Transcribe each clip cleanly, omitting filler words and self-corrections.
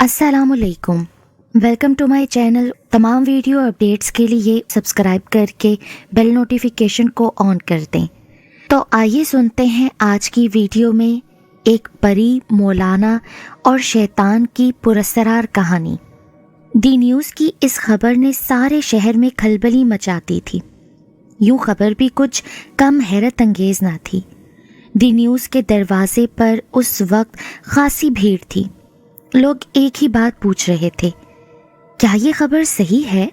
अस्सलाम वालेकुम, welcome to my channel. तमाम वीडियो अपडेट्स के लिए सब्सक्राइब करके बेल नोटिफिकेशन को ऑन कर दें। तो आइए सुनते हैं आज की वीडियो में एक परी, मौलाना और शैतान की पुरस्सरार कहानी। दी न्यूज़ की इस खबर ने सारे शहर में खलबली मचा दी थी। यूं खबर भी कुछ कम हैरत अंगेज ना थी। दी न्यूज़ के दरवाजे पर उस वक्त खासी भीड़ थी। लोग एक ही बात पूछ रहे थे, क्या ये खबर सही है?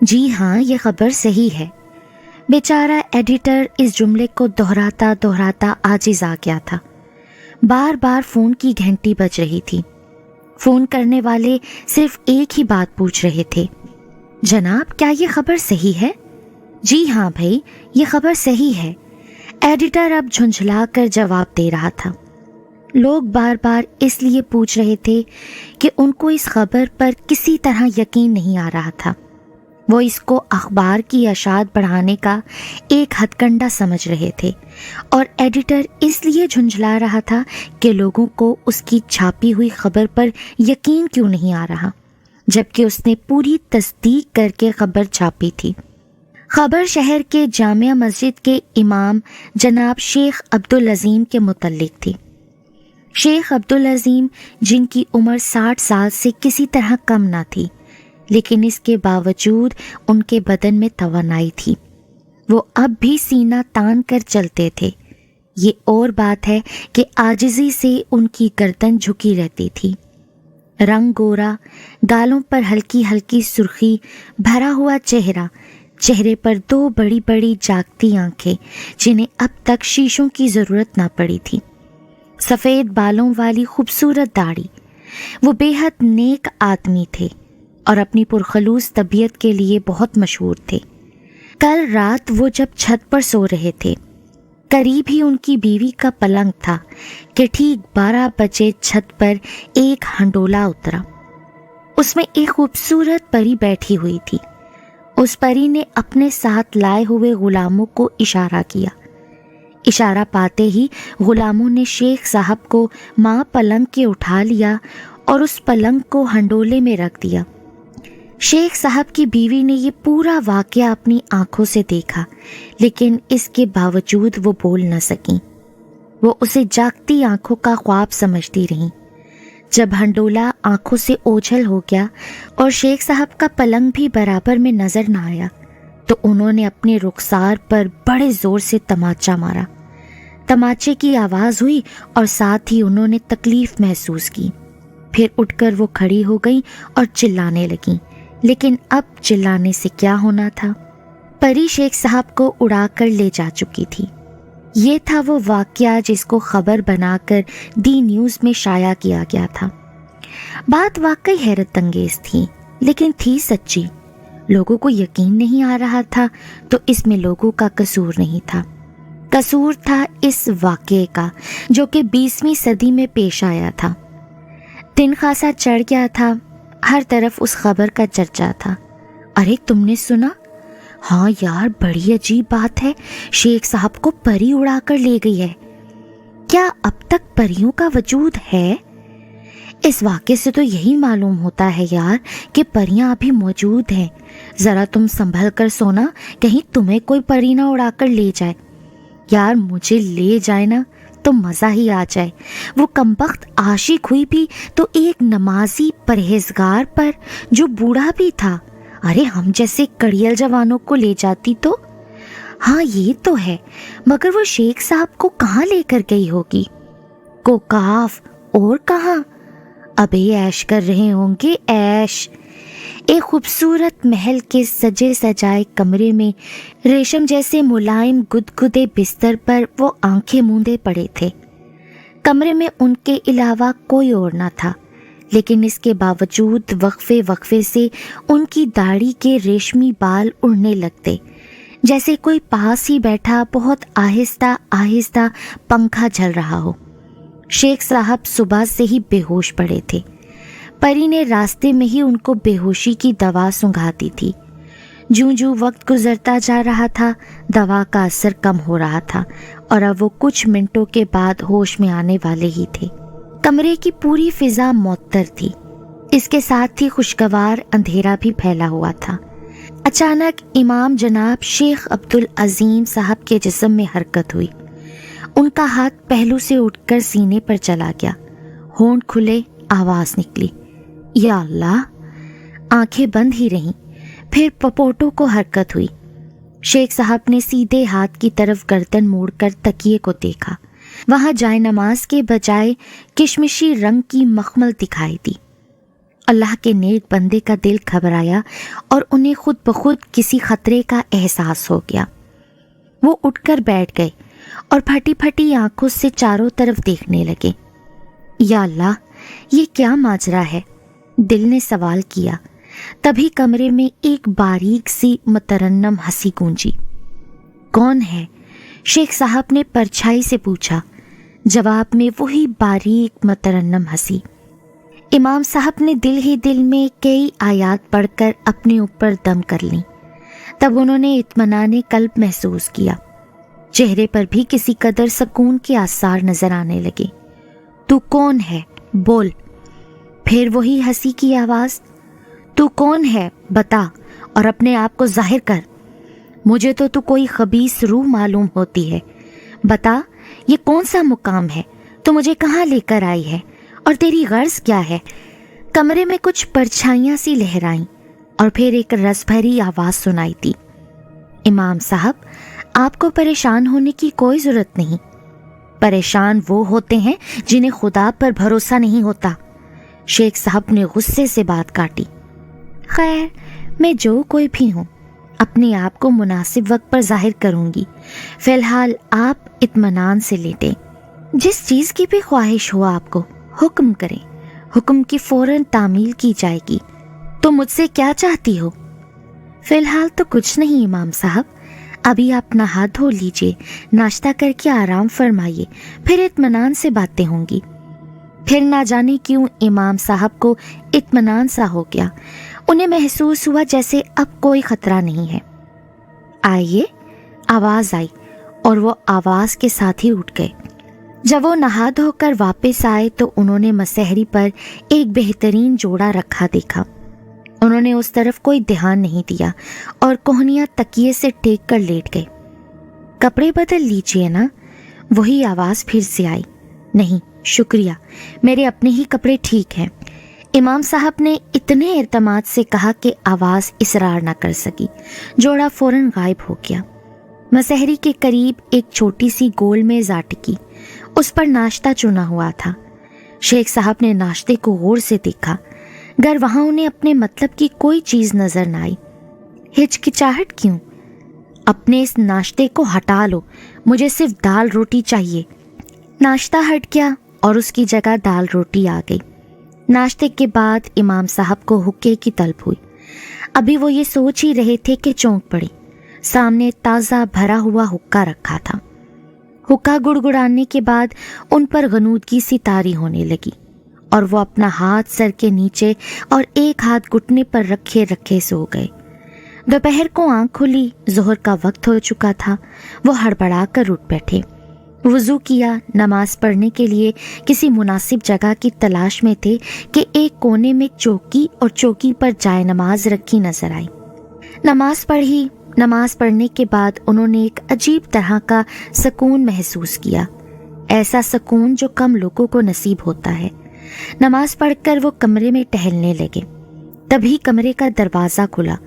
जी हाँ, ये खबर सही है। बेचारा एडिटर इस जुमले को दोहराता दोहराता आजिज आ गया था। बार बार फ़ोन की घंटी बज रही थी। फ़ोन करने वाले सिर्फ एक ही बात पूछ रहे थे, जनाब क्या ये खबर सही है? जी हाँ भाई, ये खबर सही है। एडिटर अब झुंझला कर जवाब दे रहा था। लोग बार बार इसलिए पूछ रहे थे कि उनको इस खबर पर किसी तरह यकीन नहीं आ रहा था। वो इसको अखबार की अशात बढ़ाने का एक हथकंडा समझ रहे थे और एडिटर इसलिए झुंझला रहा था कि लोगों को उसकी छापी हुई खबर पर यकीन क्यों नहीं आ रहा, जबकि उसने पूरी तस्दीक करके खबर छापी थी। खबर शहर के जामिया मस्जिद के इमाम जनाब शेख अब्दुल अजीम के मुतल्लिक थी। शेख अब्दुल अजीम, जिनकी उम्र 60 साल से किसी तरह कम ना थी, लेकिन इसके बावजूद उनके बदन में तवानाई थी। वो अब भी सीना तान कर चलते थे। ये और बात है कि आजिज़ी से उनकी गर्दन झुकी रहती थी। रंग गोरा, गालों पर हल्की हल्की सुर्खी, भरा हुआ चेहरा, चेहरे पर दो बड़ी बड़ी जागती आंखें जिन्हें अब तक शीशों की ज़रूरत ना पड़ी थी, सफ़ेद बालों वाली खूबसूरत दाढ़ी। वो बेहद नेक आदमी थे और अपनी पुरखलूस तबीयत के लिए बहुत मशहूर थे। कल रात वो जब छत पर सो रहे थे, करीब ही उनकी बीवी का पलंग था कि ठीक 12 बजे छत पर एक हंडोला उतरा। उसमें एक खूबसूरत परी बैठी हुई थी। उस परी ने अपने साथ लाए हुए गुलामों को इशारा किया। इशारा पाते ही गुलामों ने शेख साहब को माँ पलंग के उठा लिया और उस पलंग को हंडोले में रख दिया। शेख साहब की बीवी ने ये पूरा वाक़या अपनी आंखों से देखा, लेकिन इसके बावजूद वो बोल न सकी। वो उसे जागती आंखों का ख्वाब समझती रहीं। जब हंडोला आंखों से ओझल हो गया और शेख साहब का पलंग भी बराबर में नजर न आया, तो उन्होंने अपने रुखसार पर बड़े जोर से तमाचा मारा। तमाचे की आवाज़ हुई और साथ ही उन्होंने तकलीफ महसूस की। फिर उठकर वो खड़ी हो गई और चिल्लाने लगी, लेकिन अब चिल्लाने से क्या होना था। परी शेख साहब को उड़ाकर ले जा चुकी थी। ये था वो वाक़या जिसको खबर बनाकर दी न्यूज़ में शाया किया गया था। बात वाकई हैरत अंगेज थी, लेकिन थी सच्ची। लोगों को यकीन नहीं आ रहा था, तो इसमें लोगों का कसूर नहीं था। कसूर था इस वाक़ये का जो कि 20वीं सदी में पेश आया था। दिन खासा चढ़ गया था, हर तरफ उस खबर का चर्चा था। अरे तुमने सुना? हाँ यार, बड़ी अजीब बात है, शेख साहब को परी उड़ा कर ले गई है। क्या अब तक परियों का वजूद है? इस वाक़े से तो यही मालूम होता है यार कि परियां अभी मौजूद हैं। ज़रा तुम संभल कर सोना, कहीं तुम्हें कोई परी ना उड़ा कर ले जाए। यार मुझे ले जाए ना तो मज़ा ही आ जाए। वो कमबख्त आशिक हुई भी तो एक नमाजी परहेजगार पर जो बूढ़ा भी था। अरे हम जैसे कड़ियल जवानों को ले जाती तो। हाँ ये तो है, मगर वो शेख साहब को कहाँ लेकर गई होगी? कोकाफ और कहाँ? अबे ऐश कर रहे होंगे ऐश। एक खूबसूरत महल के सजे सजाए कमरे में रेशम जैसे मुलायम गुदगुदे बिस्तर पर वो आंखें मूंदे पड़े थे। कमरे में उनके अलावा कोई और न था, लेकिन इसके बावजूद वक्फे वक्फे से उनकी दाढ़ी के रेशमी बाल उड़ने लगते, जैसे कोई पास ही बैठा बहुत आहिस्ता आहिस्ता पंखा झल रहा हो। शेख साहब सुबह से ही बेहोश पड़े थे। परी ने रास्ते में ही उनको बेहोशी की दवा सुंघा दी थी। जूं जूं वक्त गुजरता जा रहा था, दवा का असर कम हो रहा था और अब वो कुछ मिनटों के बाद होश में आने वाले ही थे। कमरे की पूरी फिजा मुअत्तर थी। इसके साथ ही खुशगवार अंधेरा भी फैला हुआ था। अचानक इमाम जनाब शेख अब्दुल अजीम साहब के जिस्म में हरकत हुई। उनका हाथ पहलू से उठकर सीने पर चला गया। होंठ खुले, आवाज निकली, या अल्लाह। आंखें बंद ही रहीं। फिर पपोटों को हरकत हुई। शेख साहब ने सीधे हाथ की तरफ गर्दन मोड़कर तकिए को देखा। वहां जाए नमाज के बजाय किशमिशी रंग की मखमल दिखाई दी। अल्लाह के नेक बंदे का दिल घबराया और उन्हें खुद ब खुद किसी खतरे का एहसास हो गया। वो उठकर बैठ गए और फटी फटी आंखों से चारों तरफ देखने लगे। या अल्लाह, ये क्या माजरा है? दिल ने सवाल किया। तभी कमरे में एक बारीक सी मुतरन्नम हंसी गूंजी। कौन है? शेख साहब ने परछाई से पूछा। जवाब में वही बारीक मुतरन्नम हंसी। इमाम साहब ने दिल ही दिल में कई आयात पढ़कर अपने ऊपर दम कर ली। तब उन्होंने इत्मीनान कल्ब महसूस किया। चेहरे पर भी किसी कदर सुकून के आसार नजर आने लगे। तू कौन है? बोल। फिर वही हंसी की आवाज। तू कौन है? बता और अपने आप को जाहिर कर। मुझे तो तू कोई खबीस रूह मालूम होती है। बता, ये कौन सा मुकाम है? तू मुझे कहाँ लेकर आई है और तेरी गर्ज क्या है? कमरे में कुछ परछाइयां सी लहराईं और फिर एक रस भरी आवाज सुनाई दी। इमाम साहब, आपको परेशान होने की कोई जरूरत नहीं। परेशान वो होते हैं जिन्हें खुदा पर भरोसा नहीं होता। शेख साहब ने गुस्से से बात काटी। खैर, मैं जो कोई भी हूँ, अपने आप को मुनासिब वक्त पर जाहिर करूंगी। फिलहाल आप इत्मीनान से लेटें। जिस चीज की भी ख्वाहिश हो आपको, हुक्म करें। हुक्म की फौरन तामील की जाएगी। तो मुझसे क्या चाहती हो? फिलहाल तो कुछ नहीं इमाम साहब। अभी आप नहा धो लीजिए, नाश्ता करके आराम फरमाइए, फिर इत्मीनान से बातें होंगी। फिर ना जाने क्यों इमाम साहब को इत्मीनान सा हो गया। उन्हें महसूस हुआ जैसे अब कोई खतरा नहीं है। आइए, आवाज आई और वो आवाज के साथ ही उठ गए। जब वो नहा धोकर वापस आए तो उन्होंने मसहरी पर एक बेहतरीन जोड़ा रखा देखा। उन्होंने उस तरफ कोई ध्यान नहीं दिया और कोहनियां तकिए से टेक कर लेट गए। कपड़े बदल लीजिए ना। वही आवाज फिर से आई। नहीं शुक्रिया, मेरे अपने ही कपड़े ठीक हैं। इमाम साहब ने इतने एतमाद से कहा कि आवाज इसरार न कर सकी। जोड़ा फौरन गायब हो गया। मसहरी के करीब एक छोटी सी गोल मेज आ टिकी। उस पर नाश्ता चुना हुआ था। शेख साहब ने नाश्ते को गौर से देखा, गर वहां उन्हें अपने मतलब की कोई चीज नजर न आई। हिचकिचाहट क्यों? अपने इस नाश्ते को हटा लो, मुझे सिर्फ दाल रोटी चाहिए। नाश्ता हट गया और उसकी जगह दाल रोटी आ गई। नाश्ते के बाद इमाम साहब को हुक्के की तलब हुई। अभी वो ये सोच ही रहे थे कि चौंक पड़ी। सामने ताज़ा भरा हुआ हुक्का रखा था। हुक्का गुड़गुड़ाने के बाद उन पर गनूदगी सी तारी होने लगी और वो अपना हाथ सर के नीचे और एक हाथ घुटने पर रखे रखे सो गए। दोपहर को आंख खुली, जोहर का वक्त हो चुका था। वो हड़बड़ा कर उठ बैठे, वुज़ू किया, नमाज पढ़ने के लिए किसी मुनासिब जगह की तलाश में थे कि एक कोने में चौकी और चौकी पर जाए नमाज रखी नजर आई। नमाज पढ़ी। नमाज पढ़ने के बाद उन्होंने एक अजीब तरह का सुकून महसूस किया, ऐसा सुकून जो कम लोगों को नसीब होता है। नमाज पढ़कर वो कमरे में टहलने लगे। तभी कमरे का दरवाज़ा खुला।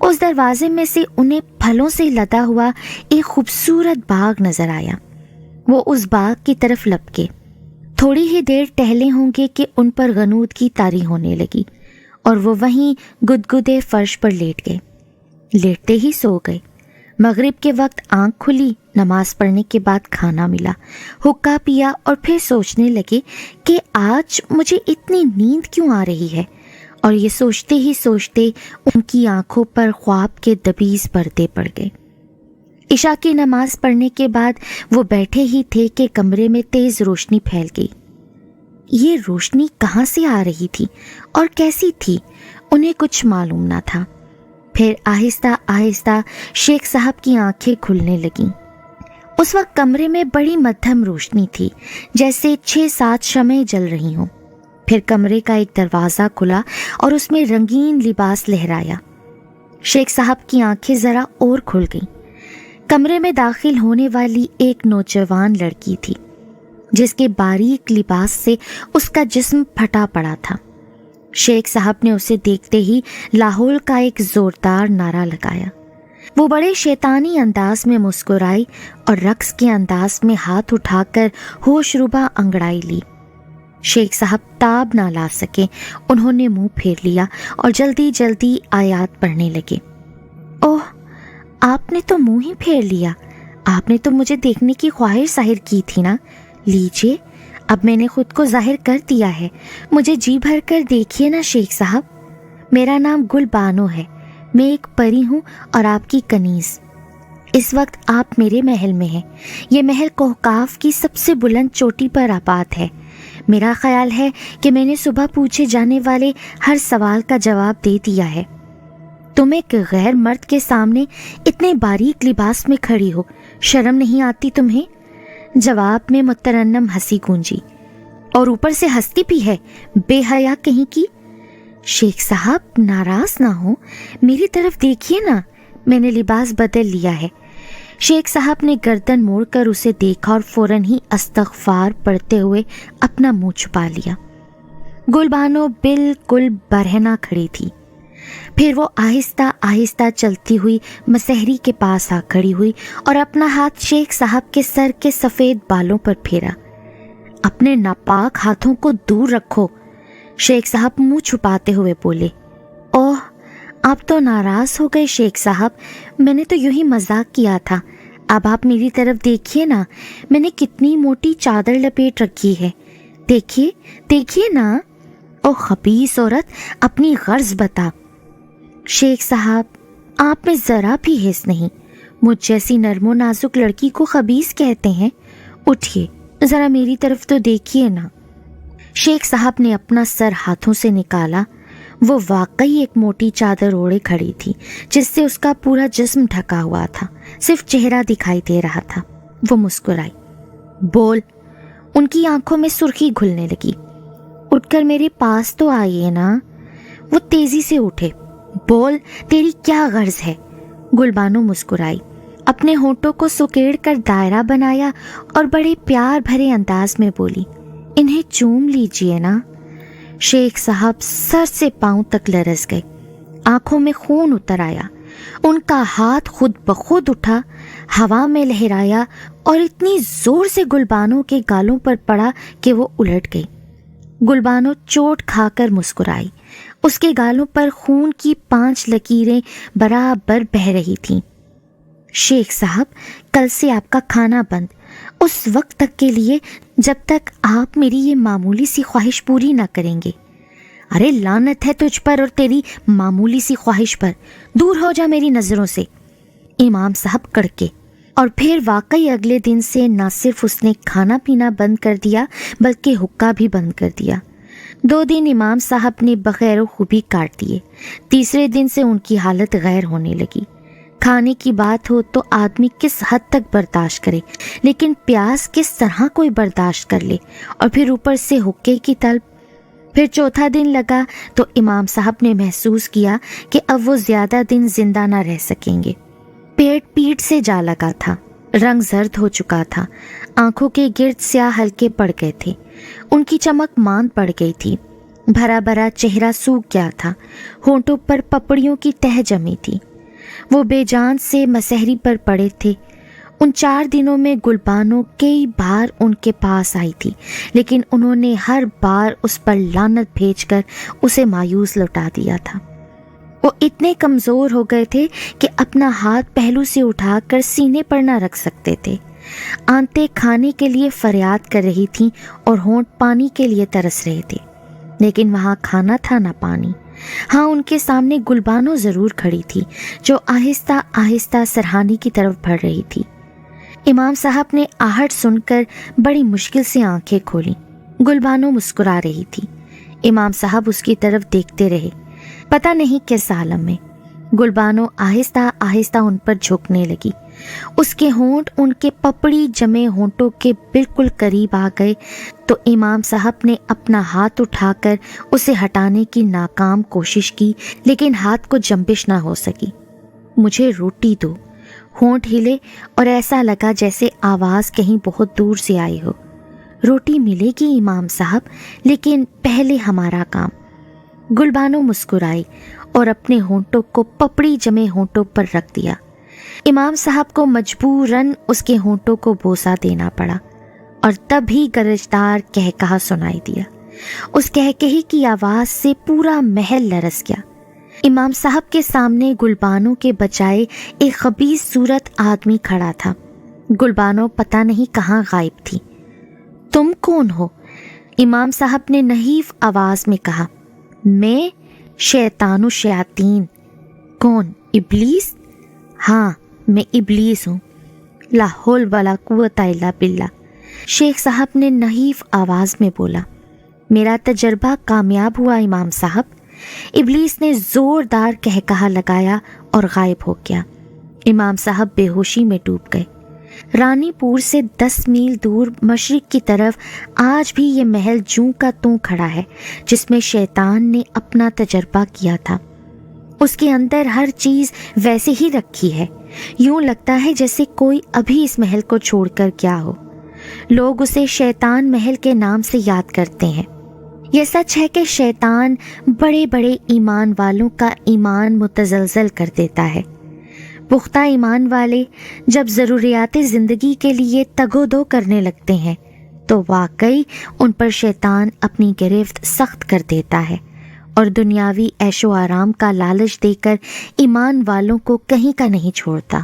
उस दरवाजे में से उन्हें फलों से लदा हुआ एक खूबसूरत बाग नजर आया। वो उस बाग की तरफ लपके। थोड़ी ही देर टहले होंगे कि उन पर गनूद की तारी होने लगी और वो वहीं गुदगुदे फर्श पर लेट गए। लेटते ही सो गए। मगरिब के वक्त आंख खुली। नमाज पढ़ने के बाद खाना मिला, हुक्का पिया और फिर सोचने लगे कि आज मुझे इतनी नींद क्यों आ रही है। और ये सोचते ही सोचते उनकी आंखों पर ख्वाब के दबीज पर्दे पड़ गए। इशा की नमाज पढ़ने के बाद वो बैठे ही थे कि कमरे में तेज रोशनी फैल गई। ये रोशनी कहाँ से आ रही थी और कैसी थी, उन्हें कुछ मालूम ना था। फिर आहिस्ता आहिस्ता शेख साहब की आंखें खुलने लगीं। उस वक्त कमरे में बड़ी मध्यम रोशनी थी, जैसे 6-7 शमएं जल रही हों। پھر کمرے کا ایک دروازہ کھلا اور اس میں رنگین لباس لہرایا۔ شیخ صاحب کی آنکھیں ذرا اور کھل گئیں۔ کمرے میں داخل ہونے والی ایک نوجوان لڑکی تھی جس کے باریک لباس سے اس کا جسم پھٹا پڑا تھا۔ شیخ صاحب نے اسے دیکھتے ہی لاہور کا ایک زوردار نعرہ لگایا۔ وہ بڑے شیطانی انداز میں مسکرائی اور رقص کے انداز میں ہاتھ اٹھا کر ہوش ربا انگڑائی لی۔ شیخ صاحب تاب نہ لا سکے، انہوں نے منہ پھیر لیا اور جلدی جلدی آیات پڑھنے لگے۔ اوہ، آپ نے تو منہ ہی پھیر لیا، آپ نے تو مجھے دیکھنے کی خواہش ظاہر کی تھی نا، لیجئے اب میں نے خود کو ظاہر کر دیا ہے، مجھے جی بھر کر دیکھیے نا شیخ صاحب۔ میرا نام گل بانو ہے، میں ایک پری ہوں اور آپ کی کنیز۔ اس وقت آپ میرے محل میں ہیں۔ یہ محل کوہکاف کی سب سے بلند چوٹی پر آباد ہے۔ میرا خیال ہے کہ میں نے صبح پوچھے جانے والے ہر سوال کا جواب دے دیا ہے۔ تم ایک غیر مرد کے سامنے اتنے باریک لباس میں کھڑی ہو، شرم نہیں آتی تمہیں؟ جواب میں مترنم ہنسی گونجی۔ اور اوپر سے ہستی بھی ہے، بے حیا کہیں کی۔ شیخ صاحب ناراض نہ ہو، میری طرف دیکھیے نا، میں نے لباس بدل لیا ہے۔ شیخ صاحب نے گردن موڑ کر اسے دیکھا اور فوراً ہی استغفار پڑھتے ہوئے اپنا منہ چھپا لیا۔ گل بانو بالکل برہنہ کھڑی تھی۔ پھر وہ آہستہ آہستہ چلتی ہوئی مسحری کے پاس آ کھڑی ہوئی اور اپنا ہاتھ شیخ صاحب کے سر کے سفید بالوں پر پھیرا۔ اپنے ناپاک ہاتھوں کو دور رکھو، شیخ صاحب منہ چھپاتے ہوئے بولے۔ اوہ، آپ تو ناراض ہو گئے شیخ صاحب، میں نے تو یوں ہی مذاق کیا تھا۔ اب آپ میری طرف دیکھیے نا، میں نے کتنی موٹی چادر لپیٹ رکھی ہے، دیکھیے دیکھیے نا۔ او خبیث عورت، اپنی غرض بتا۔ شیخ صاحب، آپ میں ذرا بھی حس نہیں، مجھ جیسی نرم و نازک لڑکی کو خبیث کہتے ہیں؟ اٹھیے، ذرا میری طرف تو دیکھیے نا۔ شیخ صاحب نے اپنا سر ہاتھوں سے نکالا۔ وہ واقعی ایک موٹی چادر اوڑھے کھڑی تھی جس سے اس کا پورا جسم ڈھکا ہوا تھا، صرف چہرہ دکھائی دے رہا تھا۔ وہ مسکرائی۔ بول۔ ان کی آنکھوں میں سرخی گھلنے لگی۔ اٹھ کر میرے پاس تو آئیے نا۔ وہ تیزی سے اٹھے۔ بول، تیری کیا غرض ہے؟ گل بانو مسکرائی، اپنے ہونٹوں کو سکیڑ کر دائرہ بنایا اور بڑے پیار بھرے انداز میں بولی، انہیں چوم لیجئے نا۔ شیخ صاحب سر سے پاؤں تک لرز گئے، آنکھوں میں خون اتر آیا۔ ان کا ہاتھ خود بخود اٹھا، ہوا میں لہرایا اور اتنی زور سے گلبانو کے گالوں پر پڑا کہ وہ الٹ گئی۔ گلبانو چوٹ کھا کر مسکرائی۔ اس کے گالوں پر خون کی 5 لکیریں برابر بہہ رہی تھیں۔ شیخ صاحب، کل سے آپ کا کھانا بند، اس وقت تک کے لیے جب تک آپ میری یہ معمولی سی خواہش پوری نہ کریں گے۔ ارے لعنت ہے تجھ پر اور تیری معمولی سی خواہش پر، دور ہو جا میری نظروں سے۔ امام صاحب کڑکے، اور پھر واقعی اگلے دن سے نہ صرف اس نے کھانا پینا بند کر دیا بلکہ حقہ بھی بند کر دیا۔ 2 دن امام صاحب نے بخیر و خوبی کاٹ دیے۔ تیسرے دن سے ان کی حالت غیر ہونے لگی۔ کھانے کی بات ہو تو آدمی کس حد تک برداشت کرے، لیکن پیاس کس طرح کوئی برداشت کر لے، اور پھر اوپر سے حقے کی طلب۔ پھر چوتھا دن لگا تو امام صاحب نے محسوس کیا کہ اب وہ زیادہ دن زندہ نہ رہ سکیں گے۔ پیٹ پیٹ سے جا لگا تھا، رنگ زرد ہو چکا تھا، آنکھوں کے گرد سیاہ ہلکے پڑ گئے تھے، ان کی چمک ماند پڑ گئی تھی، بھرا بھرا چہرہ سوکھ گیا تھا، ہونٹوں پر پپڑیوں کی تہ جمی تھی۔ وہ بے جان سے مسحری پر پڑے تھے۔ ان 4 دنوں میں گلبانو کئی بار ان کے پاس آئی تھی، لیکن انہوں نے ہر بار اس پر لعنت بھیج کر اسے مایوس لوٹا دیا تھا۔ وہ اتنے کمزور ہو گئے تھے کہ اپنا ہاتھ پہلو سے اٹھا کر سینے پر نہ رکھ سکتے تھے۔ آنتیں کھانے کے لیے فریاد کر رہی تھیں اور ہونٹ پانی کے لیے ترس رہے تھے، لیکن وہاں کھانا تھا نہ پانی۔ ہاں، ان کے سامنے گلبانو ضرور کھڑی تھی، جو آہستہ آہستہ سرہانے کی طرف بڑھ رہی تھی۔ امام صاحب نے آہٹ سن کر بڑی مشکل سے آنکھیں کھولیں۔ گلبانو مسکرا رہی تھی۔ امام صاحب اس کی طرف دیکھتے رہے، پتہ نہیں کس عالم میں۔ گلبانو آہستہ آہستہ ان پر جھکنے لگی۔ اس کے ہونٹ ان کے پپڑی جمے ہونٹوں کے بالکل قریب آ گئے تو امام صاحب نے اپنا ہاتھ اٹھا کر اسے ہٹانے کی ناکام کوشش کی، لیکن ہاتھ کو جنبش نہ ہو سکی۔ مجھے روٹی دو۔ ہونٹ ہلے اور ایسا لگا جیسے آواز کہیں بہت دور سے آئی ہو۔ روٹی ملے گی امام صاحب، لیکن پہلے ہمارا کام۔ گلبانو مسکرائی اور اپنے ہونٹوں کو پپڑی جمے ہونٹوں پر رکھ دیا۔ امام صاحب کو مجبوراً اس کے ہونٹوں کو بوسہ دینا پڑا اور تب ہی گرجدار کہکہا سنائی دیا۔ اس کہکہے کی آواز سے پورا محل لرز گیا۔ امام صاحب کے سامنے گلبانو کے بجائے ایک خبیث صورت آدمی کھڑا تھا۔ گلبانو پتہ نہیں کہاں غائب تھی۔ تم کون ہو؟ امام صاحب نے نحیف آواز میں کہا۔ میں شیطان و شیاطین۔ کون؟ ابلیس؟ ہاں میں ابلیس ہوں۔ لا حول ولا قوت الا باللہ، شیخ صاحب نے نحیف آواز میں بولا۔ میرا تجربہ کامیاب ہوا امام صاحب۔ ابلیس نے زوردار کہکہا لگایا اور غائب ہو گیا۔ امام صاحب بے ہوشی میں ڈوب گئے۔ رانی پور سے 10 میل دور مشرق کی طرف آج بھی یہ محل جوں کا توں کھڑا ہے جس میں شیطان نے اپنا تجربہ کیا تھا۔ اس کے اندر ہر چیز ویسے ہی رکھی ہے، یوں لگتا ہے جیسے کوئی ابھی اس محل کو چھوڑ کر گیا ہو۔ لوگ اسے شیطان محل کے نام سے یاد کرتے ہیں۔ یہ سچ ہے کہ شیطان بڑے بڑے ایمان والوں کا ایمان متزلزل کر دیتا ہے۔ پختہ ایمان والے جب ضروریات زندگی کے لیے تگ و دو کرنے لگتے ہیں تو واقعی ان پر شیطان اپنی گرفت سخت کر دیتا ہے اور دنیاوی عیش و آرام کا لالچ دے کر ایمان والوں کو کہیں کا نہیں چھوڑتا۔